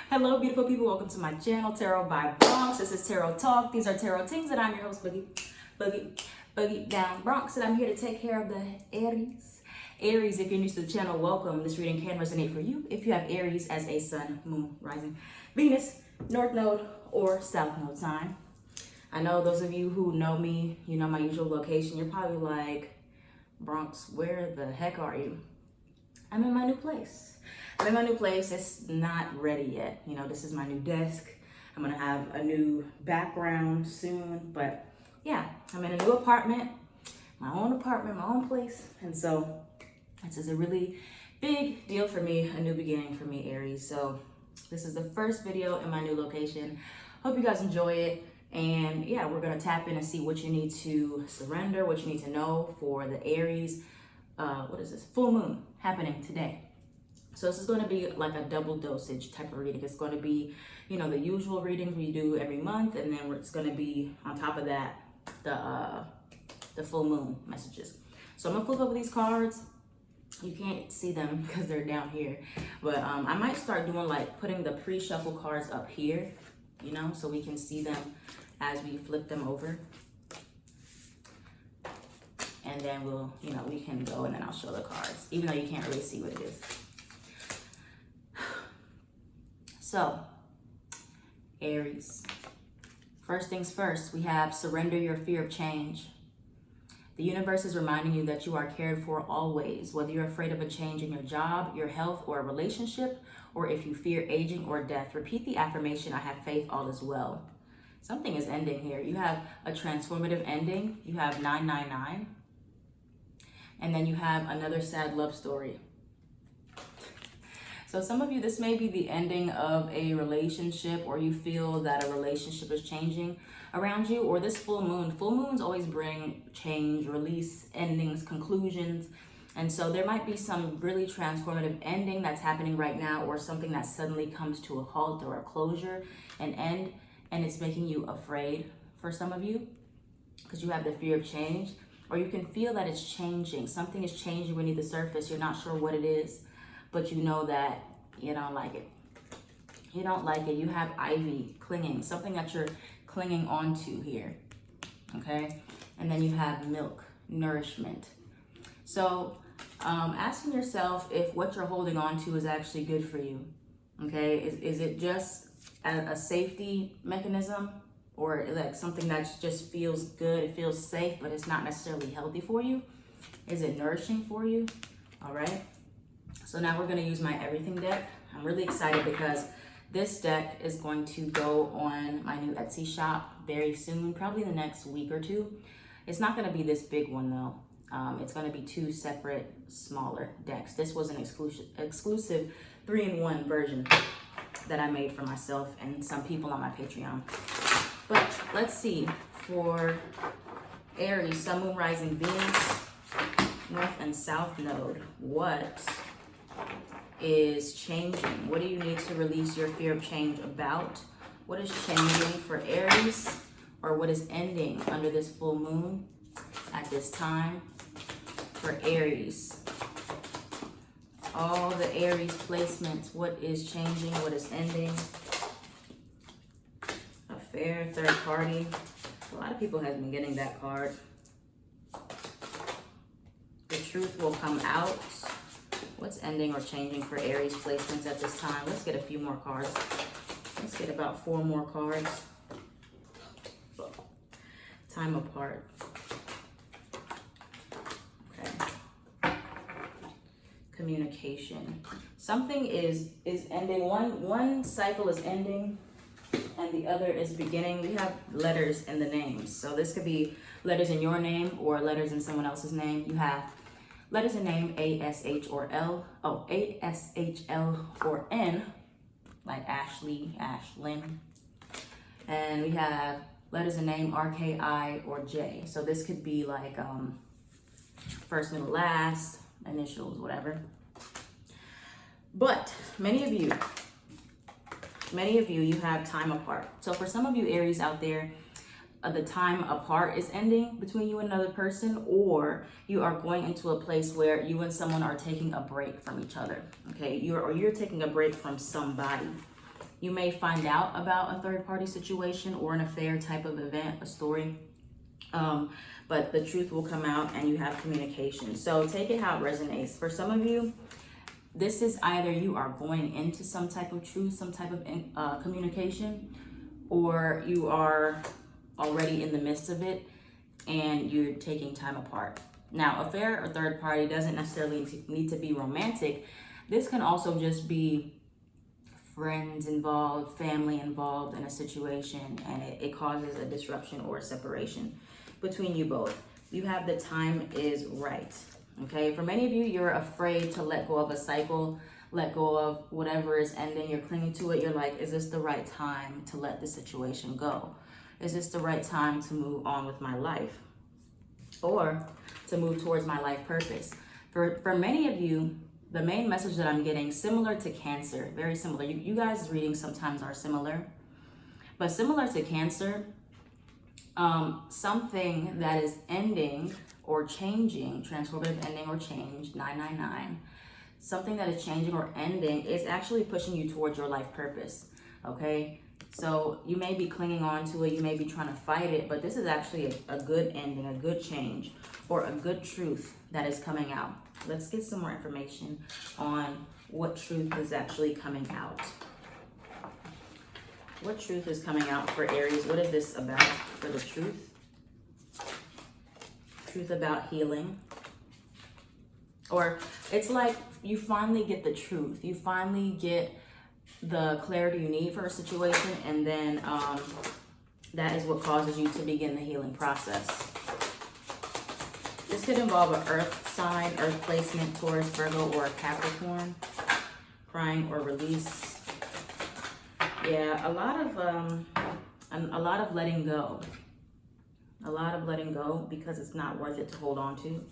Hello, beautiful people. Welcome to my channel, Tarot by Bronx. This is Tarot Talk. These are Tarot Things, and I'm your host, Boogie Down Bronx, and I'm here to take care of the Aries. Aries, if you're new to the channel, welcome. This reading can resonate for you if you have Aries as a sun, moon, rising, Venus, North Node, or South Node sign. I know those of you who know me, you know my usual location. You're probably like, Bronx, where the heck are you? I'm in my new place. I'm in my new place. It's not ready yet. You know, this is my new desk. I'm gonna have a new background soon, but yeah, I'm in a new apartment, my own place. And so this is a really big deal for me, a new beginning for me, Aries. So this is the first video in my new location. Hope you guys enjoy it. And yeah, we're gonna tap in and see what you need to surrender, what you need to know for the Aries, what is this? Full moon happening today. So this is going to be like a double dosage type of reading. It's going to be, you know, the usual readings we do every month, and then it's going to be on top of that the full moon messages. So I'm gonna flip over these cards. You can't see them because they're down here, but I might start doing like putting the pre-shuffle cards up here, you know, so we can see them as we flip them over. And then we'll, you know, we can go and then I'll show the cards, even though you can't really see what it is. So, Aries, first things first, we have surrender your fear of change. The universe is reminding you that you are cared for always, whether you're afraid of a change in your job, your health, or a relationship, or if you fear aging or death. Repeat the affirmation, I have faith, all is well. Something is ending here. You have a transformative ending. You have 999. And then you have another sad love story. So some of you, this may be the ending of a relationship, or you feel that a relationship is changing around you, or this full moon. Full moons always bring change, release, endings, conclusions. And so there might be some really transformative ending that's happening right now, or something that suddenly comes to a halt or a closure, an end, and it's making you afraid for some of you because you have the fear of change, or you can feel that it's changing. Something is changing beneath the surface. You're not sure what it is, but you know that you don't like it. You don't like it. You have ivy clinging, something that you're clinging onto here, okay? And then you have milk, nourishment. So asking yourself if what you're holding on to is actually good for you, okay? Is it just a safety mechanism, or like something that just feels good, it feels safe, but it's not necessarily healthy for you? Is it nourishing for you? All right. So now we're going to use my everything deck. I'm really excited because this deck is going to go on my new Etsy shop very soon, probably the next week or two. It's not going to be this big one though. It's going to be two separate, smaller decks. This was an exclusive 3-in-1 version that I made for myself and some people on my Patreon. But let's see, for Aries, Sun, Moon, Rising, Venus, North and South Node, what is changing? What do you need to release your fear of change about? What is changing for Aries, or what is ending under this full moon at this time for Aries? All the Aries placements, what is changing, what is ending? Affair, third party. A lot of people have been getting that card. The truth will come out. What's ending or changing for Aries placements at this time? Let's get a few more cards. Let's get about 4 more cards. Time apart. Okay. Communication. Something is ending. One cycle is ending and the other is beginning. We have letters in the names. So this could be letters in your name or letters in someone else's name. You have letters in name A, S, H, or L. Oh, A, S, H, L, or N, like Ashley, Ashlyn. And we have letters in name R, K, I, or J. So this could be like first, middle, last, initials, whatever. But many of you, you have time apart. So for some of you Aries out there, the time apart is ending between you and another person, or you are going into a place where you and someone are taking a break from each other. Okay, you're taking a break from somebody. You may find out about a third party situation or an affair type of event, a story, but the truth will come out and you have communication. So take it how it resonates. For some of you, this is either you are going into some type of truth, some type of communication, or you are already in the midst of it and you're taking time apart. Now, affair or third party doesn't necessarily need to be romantic. This can also just be friends involved, family involved in a situation, and it causes a disruption or a separation between you both. You have the time is right. Okay, for many of you, you're afraid to let go of a cycle, let go of whatever is ending. You're clinging to it. You're like, is this the right time to let this situation go? Is this the right time to move on with my life or to move towards my life purpose? For many of you, the main message that I'm getting, similar to Cancer, very similar. You guys' readings sometimes are similar, but similar to Cancer, something that is ending or changing, transformative ending or change, 999, something that is changing or ending is actually pushing you towards your life purpose, okay? So you may be clinging on to it, you may be trying to fight it, but this is actually a good ending, a good change, or a good truth that is coming out. Let's get some more information on what truth is actually coming out. What truth is coming out for Aries? What is this about for the truth? Truth about healing. Or it's like you finally get the truth. You finally get the clarity you need for a situation, and then that is what causes you to begin the healing process. This could involve an earth sign, earth placement, Taurus, Virgo, or a Capricorn. Crying or release. Yeah, a lot of letting go. A lot of letting go because it's not worth it to hold on to.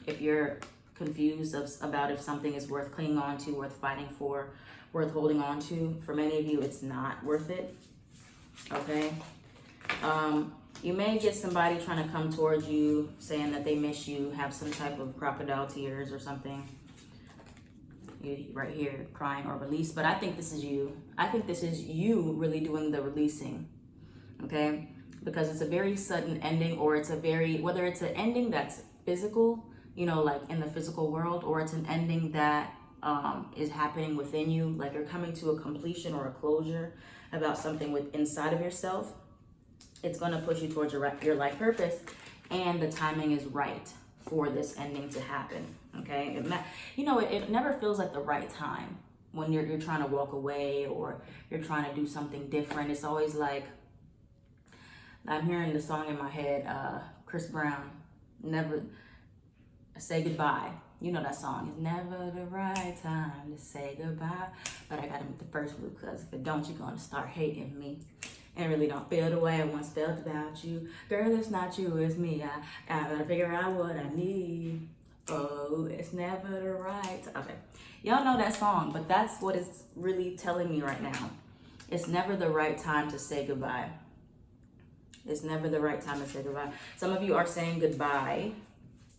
If you're confused about if something is worth clinging on to, worth fighting for, worth holding on to, for many of you, it's not worth it. Okay? You may get somebody trying to come towards you saying that they miss you, have some type of crocodile tears or something. Right here, crying or release. But I think this is you. I think this is you really doing the releasing. Okay? Because it's a very sudden ending, or it's a very, whether it's an ending that's physical, you know, like in the physical world, or it's an ending that is happening within you, like you're coming to a completion or a closure about something inside of yourself. It's going to push you towards your life purpose, and the timing is right for this ending to happen. Okay, it never feels like the right time when you're trying to walk away or you're trying to do something different. It's always like, I'm hearing the song in my head, Chris Brown, Never Say Goodbye. You know that song. It's never the right time to say goodbye. But I gotta make the first move, because if it don't, you're gonna start hating me. And really don't feel the way I once felt about you. Girl, it's not you, it's me. I gotta figure out what I need. Oh, it's never the right time. Okay, y'all know that song, but that's what it's really telling me right now. It's never the right time to say goodbye. It's never the right time to say goodbye. Some of you are saying goodbye,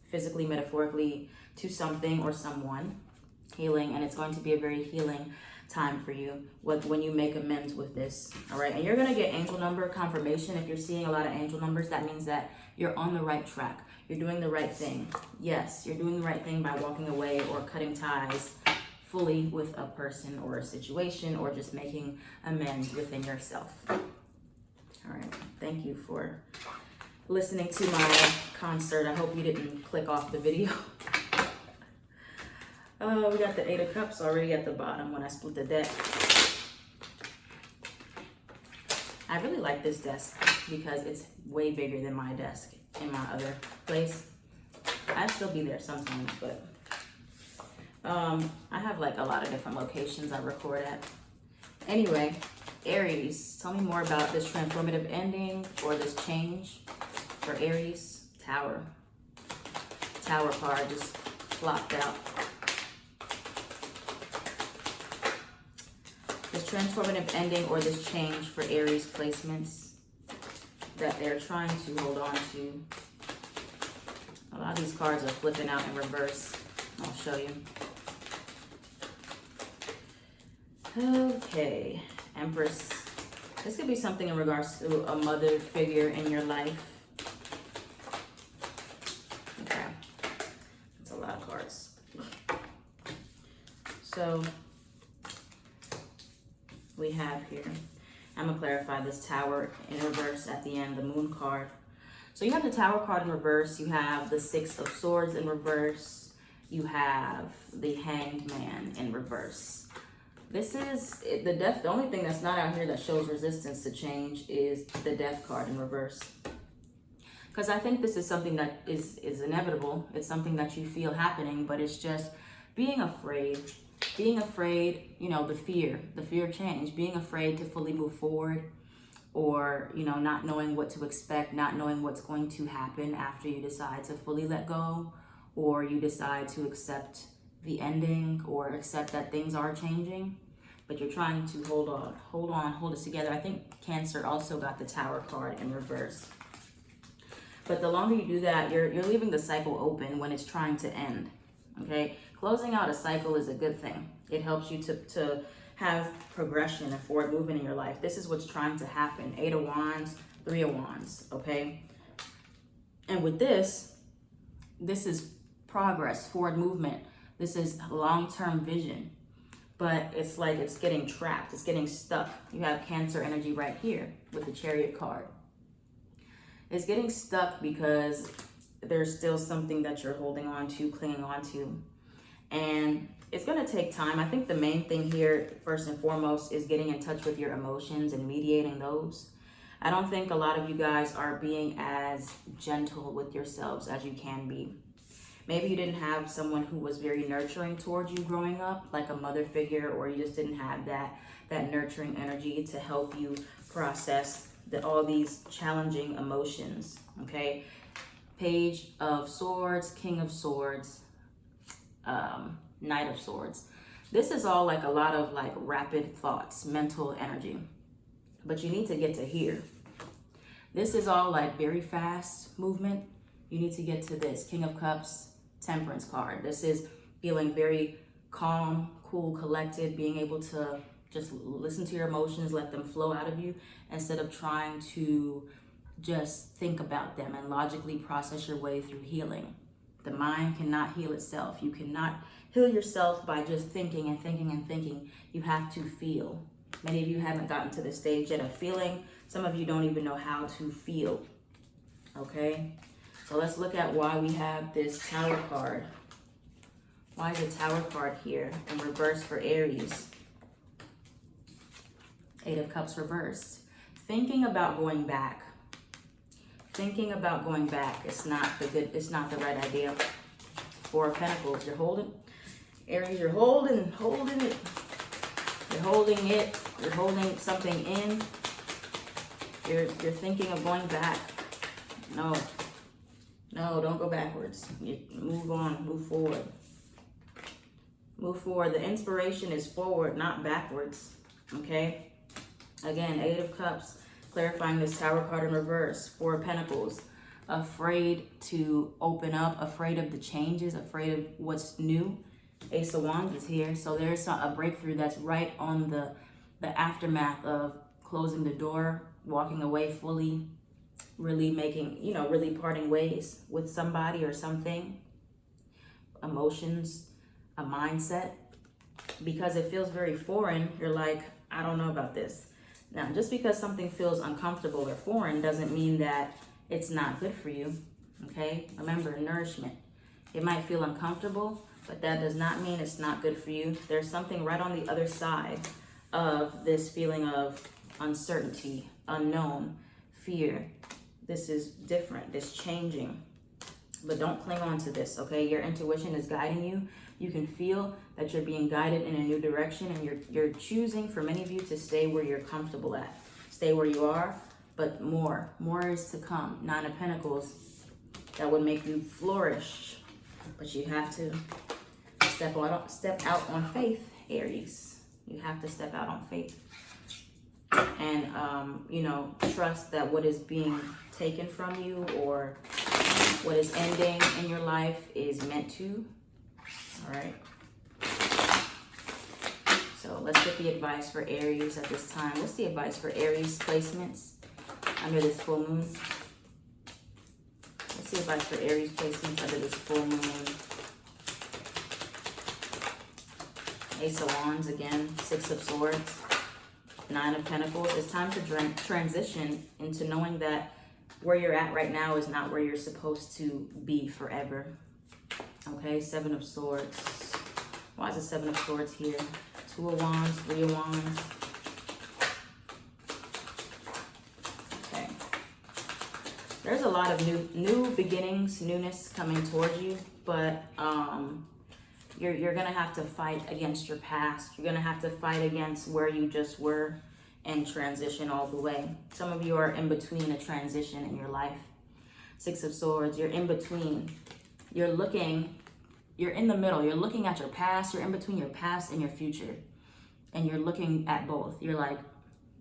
physically, metaphorically, to something or someone, healing, and it's going to be a very healing time for you when you make amends with this. All right, and you're going to get angel number confirmation. If you're seeing a lot of angel numbers, that means that you're on the right track. You're doing the right thing. Yes, you're doing the right thing by walking away or cutting ties fully with a person or a situation, or just making amends within yourself. All right, thank you for listening to my concert. I hope you didn't click off the video. Oh, we got the 8 of Cups already at the bottom when I split the deck. I really like this desk because it's way bigger than my desk in my other place. I'd still be there sometimes, but I have like a lot of different locations I record at. Anyway, Aries, tell me more about this transformative ending or this change for Aries. Tower. Tower card just plopped out. This transformative ending or this change for Aries placements. that they're trying to hold on to. A lot of these cards are flipping out in reverse. I'll show you. Okay, Empress. This could be something in regards to a mother figure in your life. Okay, that's a lot of cards. So we have here, I'm gonna clarify this Tower in reverse at the end, the Moon card. So you have the Tower card in reverse, you have the Six of Swords in reverse, you have the Hanged Man in reverse. This is the Death. The only thing that's not out here that shows resistance to change is the Death card in reverse. Because I think this is something that is inevitable. It's something that you feel happening, but it's just being afraid. Being afraid, you know, the fear of change, being afraid to fully move forward, or, you know, not knowing what to expect, not knowing what's going to happen after you decide to fully let go, or you decide to accept the ending or accept that things are changing, but you're trying to hold it together. I think Cancer also got the Tower card in reverse. But the longer you do that, you're leaving the cycle open when it's trying to end, okay? Closing out a cycle is a good thing. It helps you to have progression and forward movement in your life. This is what's trying to happen. 8 of Wands, 3 of Wands, okay? And with this is progress, forward movement. This is long-term vision, but it's like it's getting trapped. It's getting stuck. You have Cancer energy right here with the Chariot card. It's getting stuck because there's still something that you're holding on to, clinging on to. And it's going to take time. I think the main thing here, first and foremost, is getting in touch with your emotions and mediating those. I don't think a lot of you guys are being as gentle with yourselves as you can be. Maybe you didn't have someone who was very nurturing towards you growing up, like a mother figure, or you just didn't have that nurturing energy to help you process all these challenging emotions, okay? Page of Swords, King of Swords, Knight of Swords. This is all like a lot of like rapid thoughts, mental energy, but you need to get to here. This is all like very fast movement. You need to get to this, King of Cups, Temperance card. This is feeling very calm, cool, collected, being able to just listen to your emotions, let them flow out of you, instead of trying to just think about them and logically process your way through healing. The mind cannot heal itself. You cannot heal yourself by just thinking and thinking and thinking. You have to feel. Many of you haven't gotten to the stage yet of feeling. Some of you don't even know how to feel, okay? So let's look at why we have this Tower card. Why is the Tower card here in reverse for Aries? 8 of Cups reversed. Thinking about going back. Thinking about going back. It's not the right idea. 4 of Pentacles. You're holding, Aries, you're holding it. You're holding it. You're holding something in. You're thinking of going back. No, don't go backwards. You move on, move forward. Move forward. The inspiration is forward, not backwards, okay? Again, 8 of Cups, clarifying this Tower card in reverse. 4 of Pentacles, afraid to open up, afraid of the changes, afraid of what's new. Ace of Wands is here. So there's a breakthrough that's right on the aftermath of closing the door, walking away fully, really making, really parting ways with somebody or something. Emotions, a mindset, because it feels very foreign. You're like, I don't know about this. Now, just because something feels uncomfortable or foreign doesn't mean that it's not good for you, okay? Remember, nourishment. It might feel uncomfortable, but that does not mean it's not good for you. There's something right on the other side of this feeling of uncertainty, unknown, fear. This is different, this changing. But don't cling on to this, okay? Your intuition is guiding you. You can feel that you're being guided in a new direction, and you're choosing, for many of you, to stay where you're comfortable at. Stay where you are, but more is to come. 9 of Pentacles, that would make you flourish. But you have to step out on faith, Aries. You have to step out on faith. and, you know, trust that what is being taken from you or what is ending in your life is meant to. All right. So let's get the advice for Aries at this time. What's the advice for Aries placements under this full moon? What's the advice for Aries placements under this full moon? Ace of Wands again, Six of Swords, Nine of Pentacles. It's time to transition into knowing that where you're at right now is not where you're supposed to be forever. Okay, Seven of Swords. Why is the Seven of Swords here? Two of Wands, Three of Wands. Okay. There's a lot of new beginnings, newness coming towards you, but you're gonna have to fight against your past. You're gonna have to fight against where you just were and transition all the way. Some of you are in between a transition in your life. Six of Swords, you're in between. You're in the middle. You're looking at your past. You're in between your past and your future. And you're looking at both. You're like,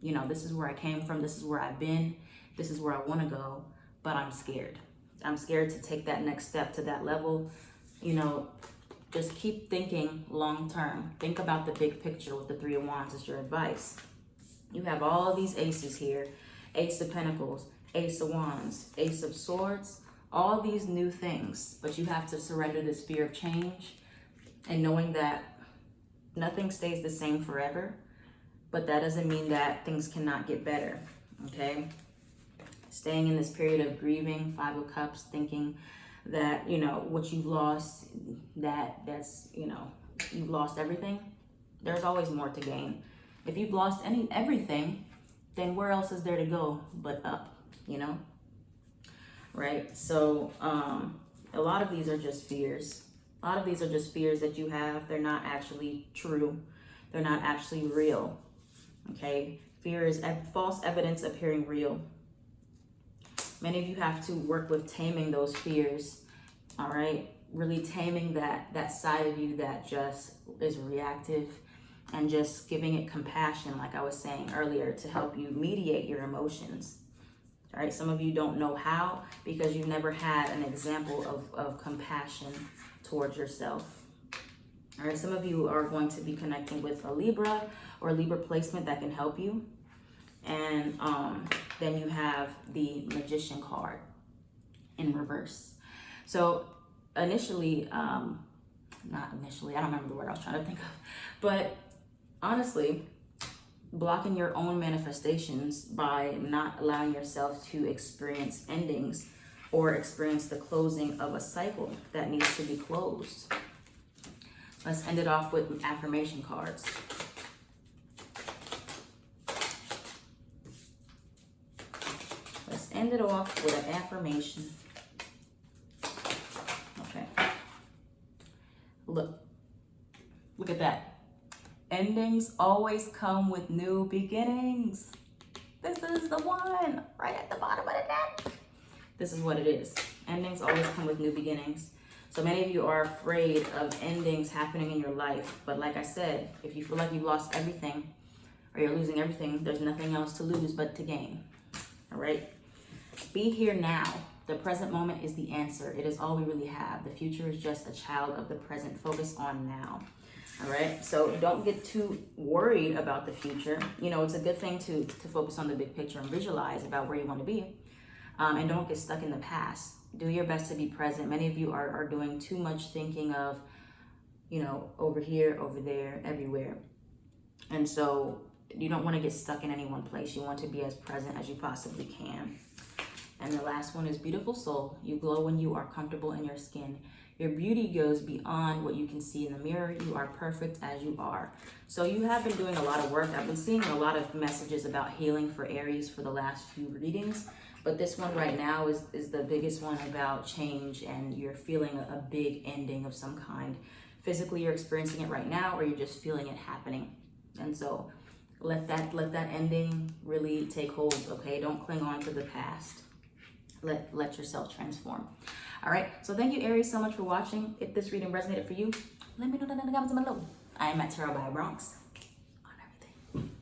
you know, this is where I came from. This is where I've been. This is where I want to go. But I'm scared. I'm scared to take that next step to that level. You know, just keep thinking long term. Think about the big picture with the Three of Wands is your advice. You have all these aces here. Ace of Pentacles, Ace of Wands, Ace of Swords. All these new things, but you have to surrender this fear of change and knowing that nothing stays the same forever, but that doesn't mean that things cannot get better, okay? Staying in this period of grieving, Five of Cups, thinking that, you know, what you've lost, that's, you know, you've lost everything. There's always more to gain. If you've lost everything, then where else is there to go but up, you know? Right? So a lot of these are just fears. A lot of these are just fears that you have. They're not actually true. They're not actually real. Okay? Fear is false evidence appearing real. Many of you have to work with taming those fears. All right? Really taming that side of you that just is reactive and just giving it compassion, like I was saying earlier, to help you mediate your emotions. All right, some of you don't know how because you've never had an example of compassion towards yourself. All right, some of you are going to be connecting with a Libra or Libra placement that can help you. And then you have the Magician card in reverse. So initially, not initially, I don't remember the word I was trying to think of, but honestly, blocking your own manifestations by not allowing yourself to experience endings or experience the closing of a cycle that needs to be closed. Let's end it off with affirmation cards. Let's end it off with an affirmation. Okay. Look at that. Endings always come with new beginnings. This is the one right at the bottom of the deck. This is what it is. Endings always come with new beginnings. So many of you are afraid of endings happening in your life. But like I said, if you feel like you've lost everything or you're losing everything, there's nothing else to lose but to gain. All right? Be here now. The present moment is the answer. It is all we really have. The future is just a child of the present. Focus on now. All right, so don't get too worried about the future. You know, it's a good thing to focus on the big picture and visualize about where you want to be. And don't get stuck in the past. Do your best to be present. Many of you are doing too much thinking of, you know, over here, over there, everywhere. And so you don't want to get stuck in any one place. You want to be as present as you possibly can. And the last one is beautiful soul. You glow when you are comfortable in your skin. Your beauty goes beyond what you can see in the mirror. You are perfect as you are. So you have been doing a lot of work. I've been seeing a lot of messages about healing for Aries for the last few readings. But this one right now is the biggest one about change, and you're feeling a big ending of some kind. Physically, you're experiencing it right now, or you're just feeling it happening. And so let that ending really take hold, okay? Don't cling on to the past. Let yourself transform. All right, so thank you, Aries, so much for watching. If this reading resonated for you, let me know down in the comments below. I am at Tarot by Bronx.